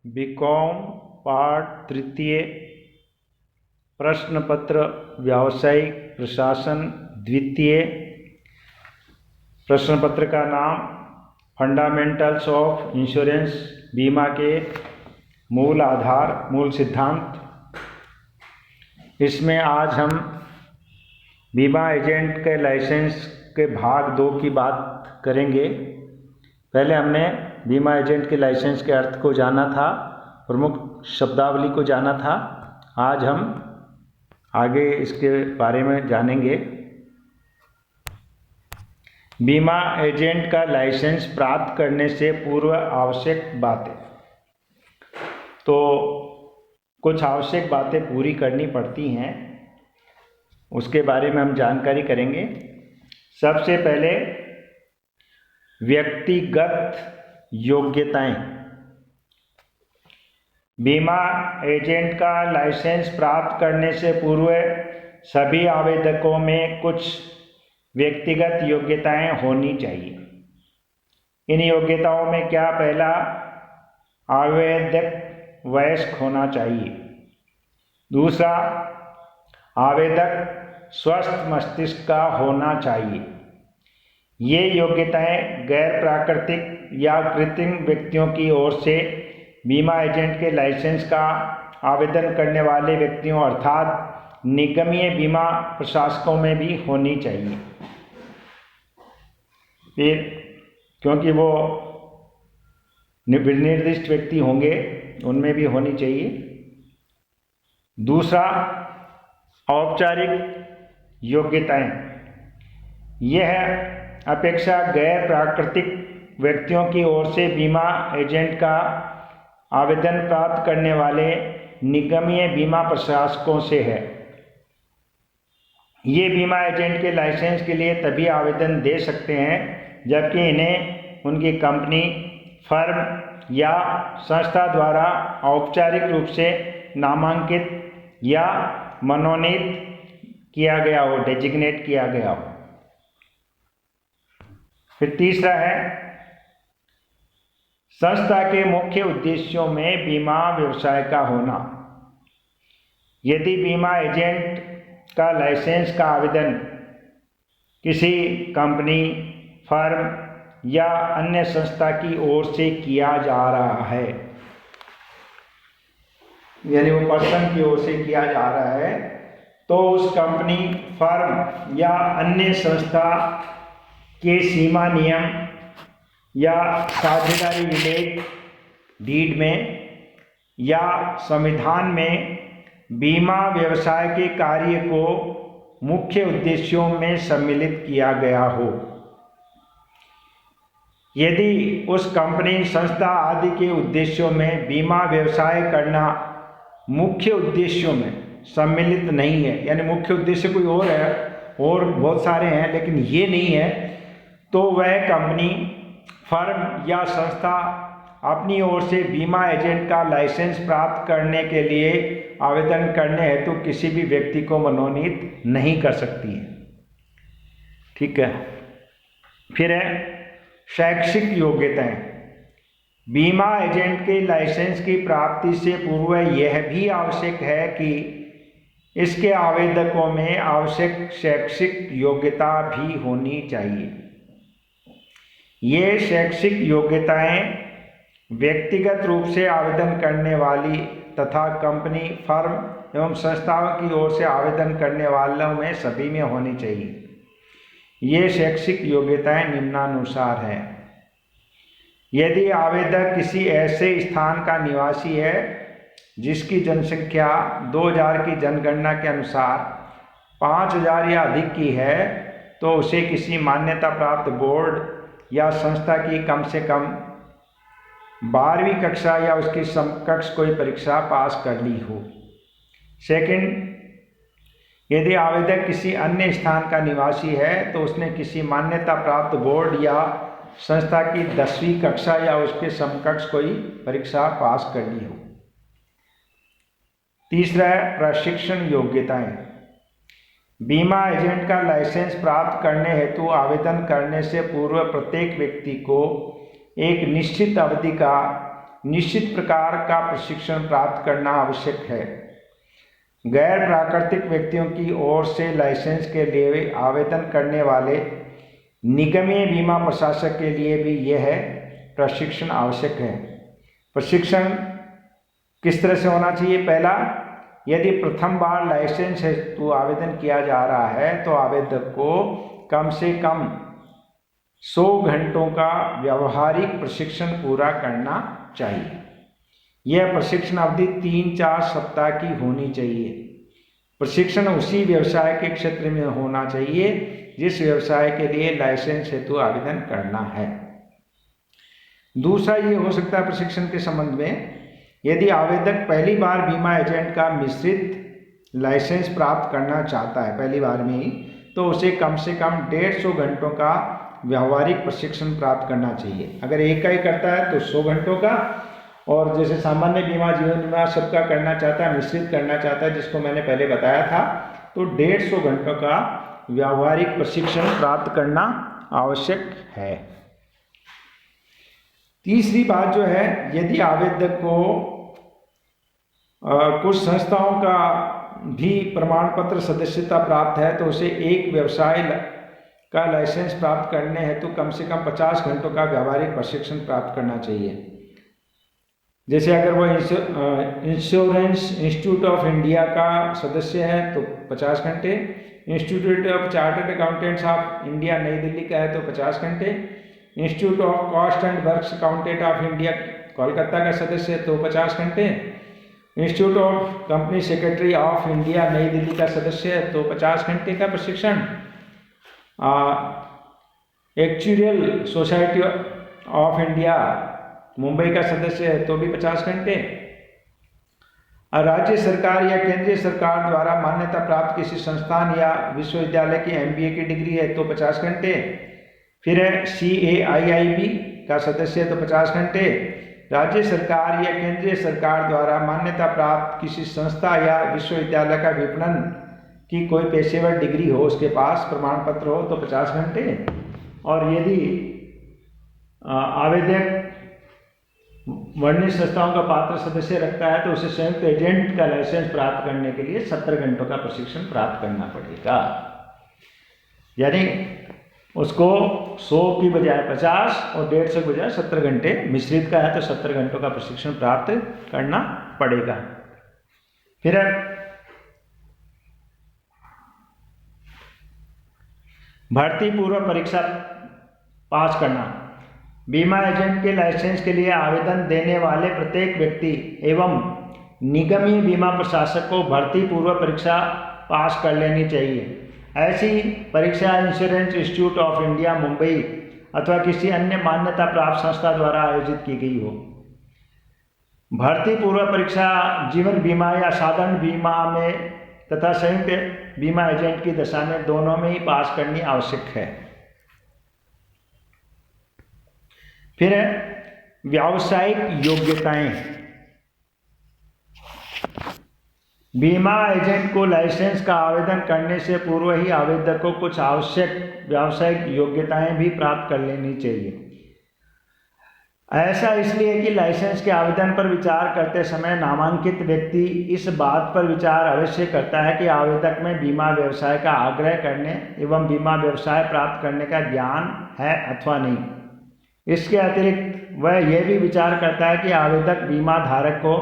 BCom part तृतीय प्रश्न पत्र व्यावसायिक प्रशासन द्वितीय। प्रश्न पत्र का नाम फंडामेंटल्स ऑफ इंश्योरेंस, बीमा के मूल आधार, मूल सिद्धांत। इसमें आज हम बीमा एजेंट के लाइसेंस के भाग 2 की बात करेंगे। पहले हमने बीमा एजेंट के लाइसेंस के अर्थ को जाना था, प्रमुख शब्दावली को जाना था। आज हम आगे इसके बारे में जानेंगे। बीमा एजेंट का लाइसेंस प्राप्त करने से पूर्व आवश्यक बातें। तो कुछ आवश्यक बातें पूरी करनी पड़ती हैं, उसके बारे में हम जानकारी करेंगे। सबसे पहले व्यक्तिगत योग्यताएं। बीमा एजेंट का लाइसेंस प्राप्त करने से पूर्व सभी आवेदकों में कुछ व्यक्तिगत योग्यताएं होनी चाहिए। इन योग्यताओं में क्या? पहला, आवेदक वयस्क होना चाहिए। दूसरा, आवेदक स्वस्थ मस्तिष्क का होना चाहिए। ये योग्यताएं गैर प्राकृतिक या कृत्रिम व्यक्तियों की ओर से बीमा एजेंट के लाइसेंस का आवेदन करने वाले व्यक्तियों अर्थात निगमीय बीमा प्रशासकों में भी होनी चाहिए। फिर क्योंकि वो निर्दिष्ट व्यक्ति होंगे, उनमें भी होनी चाहिए। दूसरा, औपचारिक योग्यताएं। यह अपेक्षा गैर प्राकृतिक व्यक्तियों की ओर से बीमा एजेंट का आवेदन प्राप्त करने वाले निगमीय बीमा प्रशासकों से है। ये बीमा एजेंट के लाइसेंस के लिए तभी आवेदन दे सकते हैं जबकि इन्हें उनकी कंपनी, फर्म या संस्था द्वारा औपचारिक रूप से नामांकित या मनोनीत किया गया हो, डेजिग्नेट किया गया हो। फिर तीसरा है, संस्था के मुख्य उद्देश्यों में बीमा व्यवसाय का होना। यदि बीमा एजेंट का लाइसेंस का आवेदन किसी कंपनी, फर्म या अन्य संस्था की ओर से किया जा रहा है, यानी वो पर्सन की ओर से किया जा रहा है, तो उस कंपनी, फर्म या अन्य संस्था के सीमा नियम या साझेदारी विलेख, डीड में या संविधान में बीमा व्यवसाय के कार्य को मुख्य उद्देश्यों में सम्मिलित किया गया हो। यदि उस कंपनी, संस्था आदि के उद्देश्यों में बीमा व्यवसाय करना मुख्य उद्देश्यों में सम्मिलित नहीं है, यानी मुख्य उद्देश्य कोई और है और बहुत सारे हैं लेकिन ये नहीं है, तो वह कंपनी, फर्म या संस्था अपनी ओर से बीमा एजेंट का लाइसेंस प्राप्त करने के लिए आवेदन करने हेतु किसी भी व्यक्ति को मनोनीत नहीं कर सकती है। ठीक है। फिर है शैक्षिक योग्यताएं। बीमा एजेंट के लाइसेंस की प्राप्ति से पूर्व यह भी आवश्यक है कि इसके आवेदकों में आवश्यक शैक्षिक योग्यता भी होनी चाहिए। ये शैक्षिक योग्यताएं व्यक्तिगत रूप से आवेदन करने वाली तथा कंपनी, फर्म एवं संस्थाओं की ओर से आवेदन करने वालों में सभी में होनी चाहिए। ये शैक्षिक योग्यताएं निम्नानुसार हैं। यदि आवेदक किसी ऐसे स्थान का निवासी है जिसकी जनसंख्या 2000 की जनगणना के अनुसार 5000 या अधिक की है, तो उसे किसी मान्यता प्राप्त बोर्ड या संस्था की कम से कम 12वीं कक्षा या उसकी समकक्ष कोई परीक्षा पास कर ली हो। सेकंड, यदि आवेदक किसी अन्य स्थान का निवासी है तो उसने किसी मान्यता प्राप्त बोर्ड या संस्था की 10वीं कक्षा या उसके समकक्ष कोई परीक्षा पास कर ली हो। तीसरा है प्रशिक्षण योग्यताएं। बीमा एजेंट का लाइसेंस प्राप्त करने हेतु आवेदन करने से पूर्व प्रत्येक व्यक्ति को एक निश्चित अवधि का निश्चित प्रकार का प्रशिक्षण प्राप्त करना आवश्यक है। गैर प्राकृतिक व्यक्तियों की ओर से लाइसेंस के लिए आवेदन करने वाले निगमीय बीमा प्रशासक के लिए भी यह प्रशिक्षण आवश्यक है। प्रशिक्षण किस तरह से होना चाहिए? पहला, यदि प्रथम बार लाइसेंस हेतु आवेदन किया जा रहा है तो आवेदक को कम से कम 100 घंटों का व्यावहारिक प्रशिक्षण पूरा करना चाहिए। यह प्रशिक्षण अवधि 3-4 सप्ताह की होनी चाहिए। प्रशिक्षण उसी व्यवसाय के क्षेत्र में होना चाहिए जिस व्यवसाय के लिए लाइसेंस हेतु आवेदन करना है। दूसरा ये हो सकता है प्रशिक्षण के संबंध में, यदि आवेदक पहली बार बीमा एजेंट का मिश्रित लाइसेंस प्राप्त करना चाहता है पहली बार में ही, तो उसे कम से कम 150 घंटों का व्यावहारिक प्रशिक्षण प्राप्त करना चाहिए। अगर एक का ही करता है तो 100 घंटों का, और जैसे सामान्य बीमा, जीवन बीमा सबका करना चाहता है, मिश्रित करना चाहता है, जिसको मैंने पहले बताया था, तो 150 घंटों का व्यावहारिक प्रशिक्षण प्राप्त करना आवश्यक है। तीसरी बात जो है, यदि आवेदक को कुछ संस्थाओं का भी प्रमाण पत्र सदस्यता प्राप्त है तो उसे एक व्यवसाय का लाइसेंस प्राप्त करने हेतु कम से कम 50 घंटों का व्यावहारिक प्रशिक्षण प्राप्त करना चाहिए। जैसे अगर वो इंश्योरेंस इंस्टीट्यूट ऑफ इंडिया का सदस्य है तो 50 घंटे, institute of chartered accountants of India नई दिल्ली का है तो 50 घंटे, institute of cost and works accountant of India Kolkata का सदस्य है तो 50 घंटे, institute of company secretary of India नई दिल्ली का सदस्य है तो 50 घंटे का प्रशिक्षण, actuarial society of India Mumbai का सदस्य है तो भी 50 घंटे, राज्य सरकार या केंद्रीय सरकार द्वारा मान्यता प्राप्त किसी संस्थान या विश्वविद्यालय की MBA की डिग्री है तो 50 घंटे, फिर है CAIIB का सदस्य है तो 50 घंटे, राज्य सरकार या केंद्रीय सरकार द्वारा मान्यता प्राप्त किसी संस्था या विश्वविद्यालय का विपणन की कोई पेशेवर डिग्री हो, उसके पास प्रमाण पत्र हो तो 50 घंटे, और यदि आवेदक वर्णित संस्थाओं का पात्र सदस्य रखता है तो उसे संयुक्त एजेंट का लाइसेंस प्राप्त करने के लिए 70 घंटों का प्रशिक्षण प्राप्त करना पड़ेगा। यानी उसको 100 की बजाय 50 और 150 की बजाय 70 घंटे, मिश्रित का है तो 70 घंटों का प्रशिक्षण प्राप्त करना पड़ेगा। फिर भर्ती पूर्व परीक्षा पास करना। बीमा एजेंट के लाइसेंस के लिए आवेदन देने वाले प्रत्येक व्यक्ति एवं निगमीय बीमा प्रशासक को भर्ती पूर्व परीक्षा पास कर लेनी चाहिए। ऐसी परीक्षा insurance institute of India Mumbai अथवा किसी अन्य मान्यता प्राप्त संस्था द्वारा आयोजित की गई हो। भर्ती पूर्व परीक्षा जीवन बीमा या साधारण बीमा में तथा संयुक्त बीमा एजेंट की दशा में दोनों में ही पास करनी आवश्यक है। फिर व्यावसायिक योग्यताएं। बीमा एजेंट को लाइसेंस का आवेदन करने से पूर्व ही आवेदक को कुछ आवश्यक व्यावसायिक योग्यताएं भी प्राप्त कर लेनी चाहिए। ऐसा इसलिए कि लाइसेंस के आवेदन पर विचार करते समय नामांकित व्यक्ति इस बात पर विचार अवश्य करता है कि आवेदक में बीमा व्यवसाय का आग्रह करने एवं बीमा व्यवसाय प्राप्त करने का ज्ञान है अथवा नहीं। इसके अतिरिक्त वह यह भी विचार करता है कि आवेदक बीमा धारक को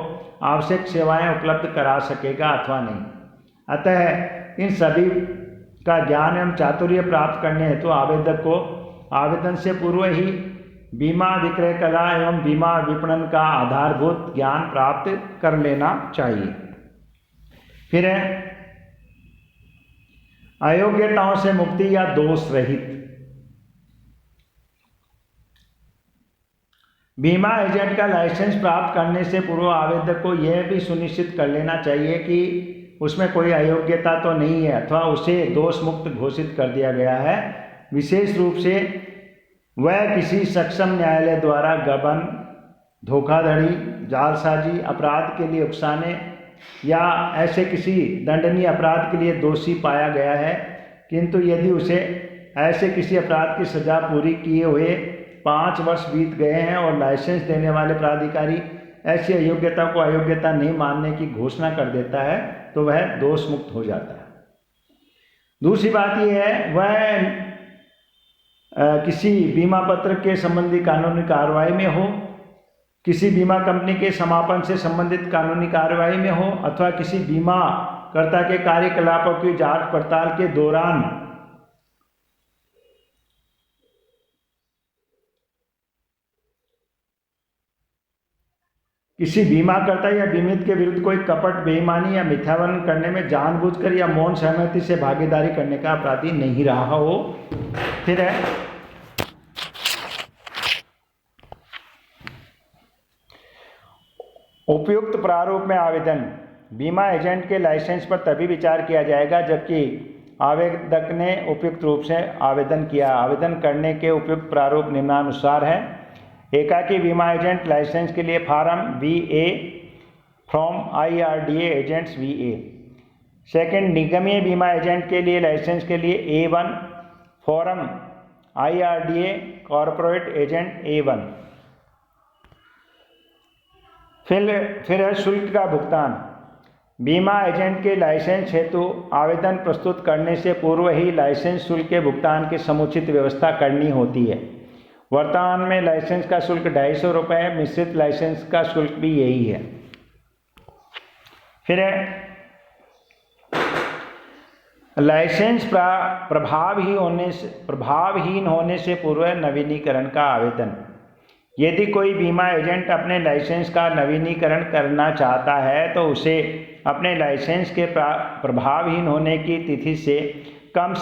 आवश्यक सेवाएं उपलब्ध करा सकेगा अथवा नहीं। अतः इन सभी का ज्ञान एवं चातुर्य प्राप्त करने हेतु आवेदक को आवेदन से पूर्व ही बीमा विक्रय कला एवं बीमा विपणन का आधारभूत ज्ञान प्राप्त कर लेना चाहिए। फिर है अयोग्यताओं से मुक्ति या दोष रहित। बीमा एजेंट का लाइसेंस प्राप्त करने से पूर्व आवेदक को यह भी सुनिश्चित कर लेना चाहिए कि उसमें कोई अयोग्यता तो नहीं है अथवा उसे दोष मुक्त घोषित कर दिया गया है। विशेष रूप से वह किसी सक्षम न्यायालय द्वारा गबन, धोखाधड़ी, जालसाजी, अपराध के लिए उकसाने या ऐसे किसी दंडनीय अपराध के लिए दोषी पाया गया है, किंतु यदि उसे ऐसे किसी अपराध की सजा पूरी किए हुए 5 वर्ष बीत गए हैं और लाइसेंस देने वाले प्राधिकारी ऐसी अयोग्यता को अयोग्यता नहीं मानने की घोषणा कर देता है तो वह दोष मुक्त हो जाता है। दूसरी बात यह है वह किसी बीमा पत्र के संबंधी कानूनी कार्रवाई में हो, किसी बीमा कंपनी के समापन से संबंधित कानूनी कार्रवाई में हो अथवा किसी बीमाकर्ता के कार्यकलापों की जांच पड़ताल के दौरान किसी बीमाकर्ता या बीमित के विरुद्ध कोई कपट, बेईमानी या मिथ्यावरण करने में जानबूझकर या मौन सहमति से भागीदारी करने का अपराधी नहीं रहा हो। फिर है उपयुक्त प्रारूप में आवेदन। बीमा एजेंट के लाइसेंस पर तभी विचार किया जाएगा जबकि आवेदक ने उपयुक्त रूप से आवेदन किया। आवेदन करने के उपयुक्त प्रारूप निम्नानुसार है। एकाकी बीमा एजेंट लाइसेंस के लिए form VA from IRDA agents VA। Second, निगमीय बीमा एजेंट के लिए लाइसेंस के लिए A1 form IRDA corporate agent A1। फिर है शुल्क का भुगतान। बीमा एजेंट के लाइसेंस हेतु आवेदन प्रस्तुत करने से पूर्व ही लाइसेंस शुल्क के भुगतान की समुचित व्यवस्था करनी होती है। वर्तमान में लाइसेंस का शुल्क 250 रुपये है। मिश्रित लाइसेंस का शुल्क भी यही है। फिर है लाइसेंस प्रभावहीन होने से पूर्व नवीनीकरण का आवेदन। यदि कोई बीमा एजेंट अपने लाइसेंस का नवीनीकरण करना चाहता है तो उसे अपने लाइसेंस के प्रभावहीन होने की तिथि से कम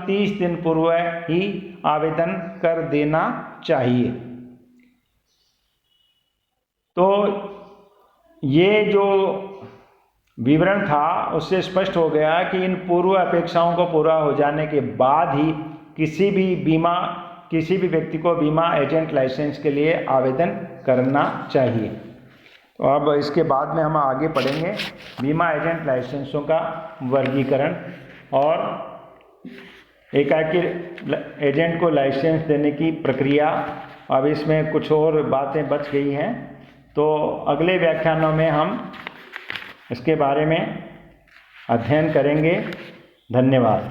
30 दिन पूर्व ही आवेदन कर देना चाहिए। तो ये जो विवरण था उससे स्पष्ट हो गया कि इन पूर्व अपेक्षाओं को पूरा हो जाने के बाद ही किसी भी व्यक्ति को बीमा एजेंट लाइसेंस के लिए आवेदन करना चाहिए। तो अब इसके बाद में हम आगे पढ़ेंगे बीमा एजेंट लाइसेंसों का वर्गीकरण और एकाकी एजेंट को लाइसेंस देने की प्रक्रिया। अब इसमें कुछ और बातें बच गई हैं तो अगले व्याख्यानों में हम इसके बारे में अध्ययन करेंगे। धन्यवाद।